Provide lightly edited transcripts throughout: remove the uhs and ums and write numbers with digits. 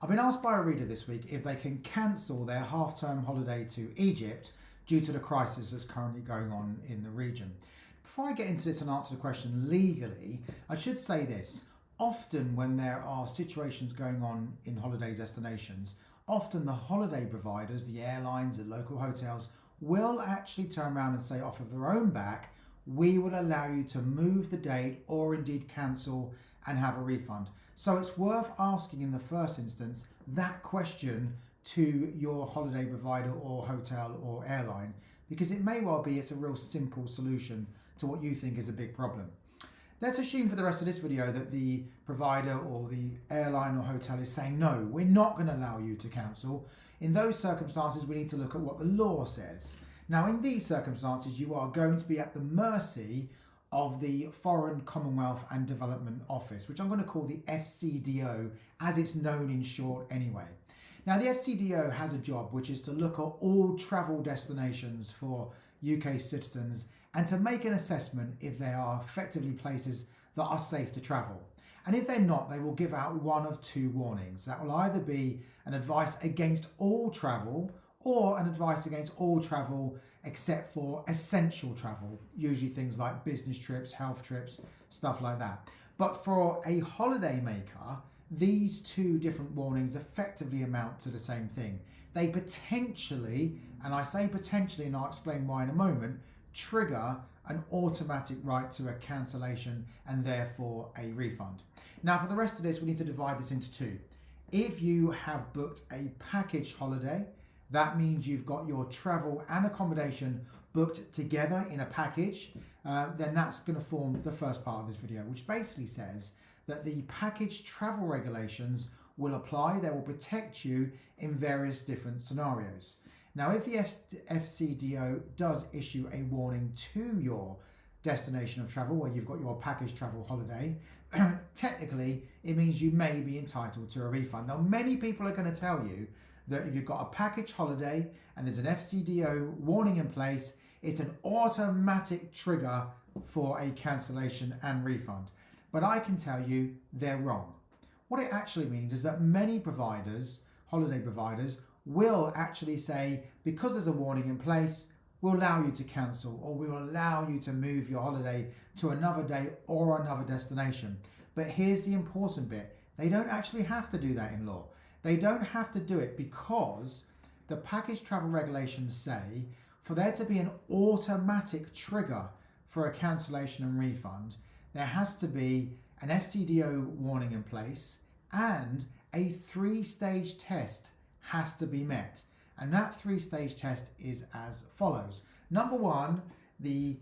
I've been asked by a reader this week if they can cancel their half-term holiday to Egypt due to the crisis that's currently going on in the region. Before I get into this and answer the question legally, I should say this. Often when there are situations going on in holiday destinations, often the holiday providers, the airlines, the local hotels, will actually turn around and say off of their own back, we will allow you to move the date or indeed cancel and have a refund. So it's worth asking in the first instance that question to your holiday provider or hotel or airline, because it may well be it's a real simple solution to what you think is a big problem. Let's assume for the rest of this video that the provider or the airline or hotel is saying, no, we're not going to allow you to cancel. In those circumstances, we need to look at what the law says. Now, in these circumstances, you are going to be at the mercy of the Foreign, Commonwealth and Development Office, which I'm going to call the FCDO, as it's known in short anyway. Now, the FCDO has a job which is to look at all travel destinations for UK citizens and to make an assessment if they are effectively places that are safe to travel. And if they're not, they will give out one of two warnings. That will either be an advice against all travel or an advice against all travel except for essential travel, usually things like business trips, health trips, stuff like that. But for a holiday maker, these two different warnings effectively amount to the same thing. They potentially, and I say potentially and I'll explain why in a moment, trigger an automatic right to a cancellation and therefore a refund. Now for the rest of this, we need to divide this into two. If you have booked a package holiday, that means you've got your travel and accommodation booked together in a package, then that's going to form the first part of this video, which basically says that the package travel regulations will apply. They will protect you in various different scenarios. Now, if the FCDO does issue a warning to your destination of travel where you've got your package travel holiday, technically it means you may be entitled to a refund. Now, many people are going to tell you that if you've got a package holiday and there's an FCDO warning in place, it's an automatic trigger for a cancellation and refund. But I can tell you they're wrong. What it actually means is that many providers, holiday providers, will actually say, because there's a warning in place, we'll allow you to cancel or we will allow you to move your holiday to another day or another destination. But here's the important bit. They don't actually have to do that in law. They don't have to do it because the package travel regulations say for there to be an automatic trigger for a cancellation and refund, there has to be an FCDO warning in place and a 3-stage test has to be met. And that 3-stage test is as follows. Number one, the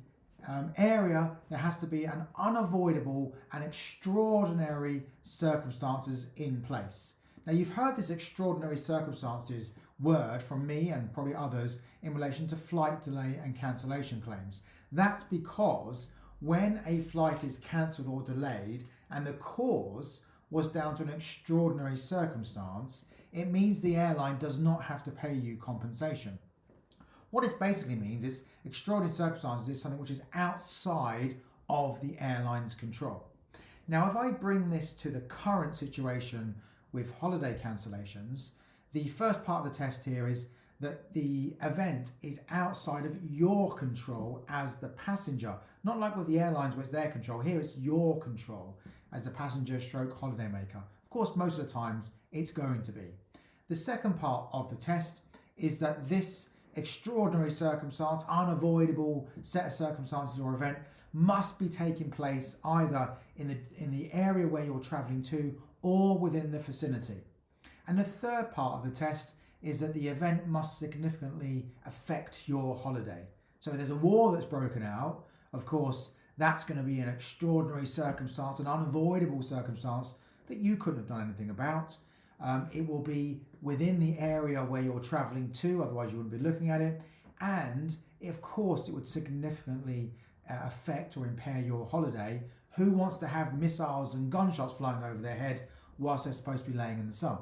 area, there has to be an unavoidable and extraordinary circumstances in place. Now, you've heard this extraordinary circumstances word from me and probably others in relation to flight delay and cancellation claims. That's because when a flight is cancelled or delayed and the cause was down to an extraordinary circumstance, it means the airline does not have to pay you compensation. What this basically means is extraordinary circumstances is something which is outside of the airline's control. Now, if I bring this to the current situation with holiday cancellations, the first part of the test here is that the event is outside of your control as the passenger. Not like with the airlines where it's their control. Here it's your control as the passenger stroke holiday maker. Of course, most of the times it's going to be. The second part of the test is that this extraordinary circumstance, unavoidable set of circumstances or event must be taking place either in the area where you're traveling to or within the vicinity. And the third part of the test is that the event must significantly affect your holiday. So if there's a war that's broken out, of course, that's going to be an extraordinary circumstance, an unavoidable circumstance that you couldn't have done anything about. It will be within the area where you're traveling to, otherwise you wouldn't be looking at it. And of course, it would significantly affect or impair your holiday. Who wants to have missiles and gunshots flying over their head whilst they're supposed to be laying in the sun?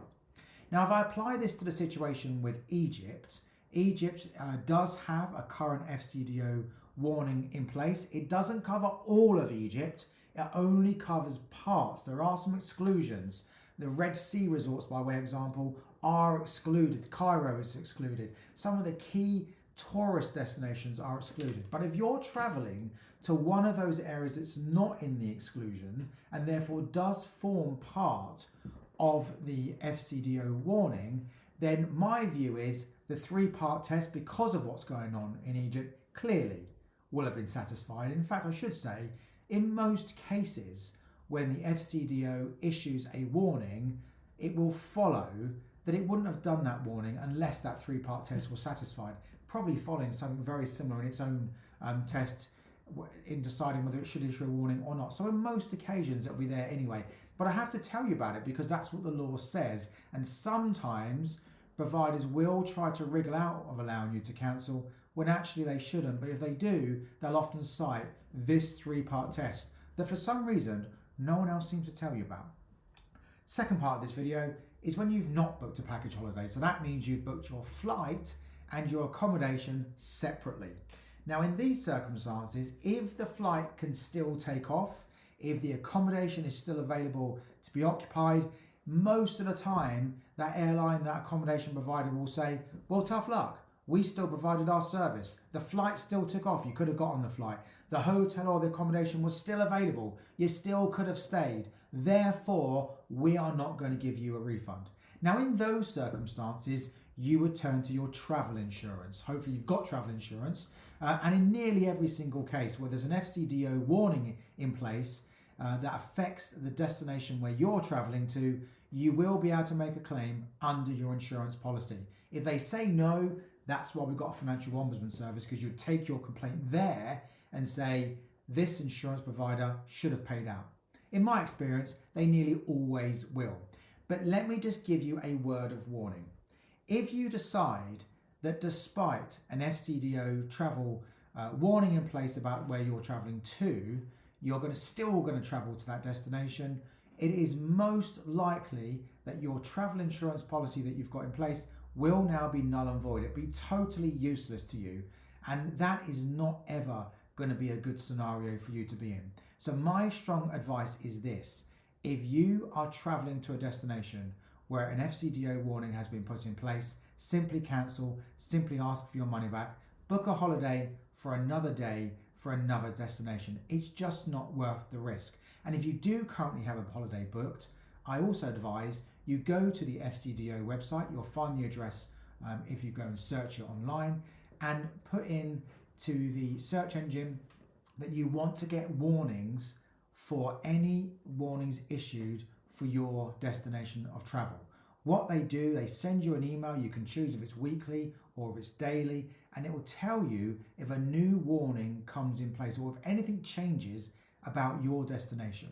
Now, if I apply this to the situation with Egypt, Egypt does have a current FCDO warning in place. It doesn't cover all of Egypt. It only covers parts. There are some exclusions. The Red Sea resorts, by way of example, are excluded. Cairo is excluded. Some of the key tourist destinations are excluded. But if you're traveling to one of those areas that's not in the exclusion and therefore does form part of the FCDO warning, then my view is the three-part test, because of what's going on in Egypt, clearly will have been satisfied. In fact, I should say, in most cases, when the FCDO issues a warning, it will follow that it wouldn't have done that warning unless that three-part test was satisfied, probably following something very similar in its own test in deciding whether it should issue a warning or not. So in most occasions, it'll be there anyway. But I have to tell you about it because that's what the law says. And sometimes providers will try to wriggle out of allowing you to cancel when actually they shouldn't. But if they do, they'll often cite this three-part test that for some reason no one else seems to tell you about. Second part of this video is when you've not booked a package holiday. So that means you've booked your flight and your accommodation separately. Now in these circumstances, if the flight can still take off, if the accommodation is still available to be occupied, most of the time that airline, that accommodation provider will say, well, tough luck. We still provided our service. The flight still took off. You could have got on the flight. The hotel or the accommodation was still available. You still could have stayed. Therefore, we are not going to give you a refund. Now, in those circumstances, you would turn to your travel insurance. Hopefully you've got travel insurance. And in nearly every single case where there's an FCDO warning in place that affects the destination where you're traveling to, you will be able to make a claim under your insurance policy. If they say no, that's why we've got a financial ombudsman service, because you take your complaint there and say, this insurance provider should have paid out. In my experience, they nearly always will. But let me just give you a word of warning. If you decide that despite an FCDO travel warning in place about where you're traveling to, you're still going to travel to that destination, it is most likely that your travel insurance policy that you've got in place will now be null and void. It'll be totally useless to you. And that is not ever going to be a good scenario for you to be in. So my strong advice is this. If you are traveling to a destination where an FCDO warning has been put in place, simply cancel, simply ask for your money back, book a holiday for another day, for another destination. It's just not worth the risk. And if you do currently have a holiday booked, I also advise you go to the FCDO website. You'll find the address if you go and search it online, and put in to the search engine that you want to get warnings for any warnings issued for your destination of travel. What they do, they send you an email. You can choose if it's weekly or if it's daily, and it will tell you if a new warning comes in place or if anything changes about your destination.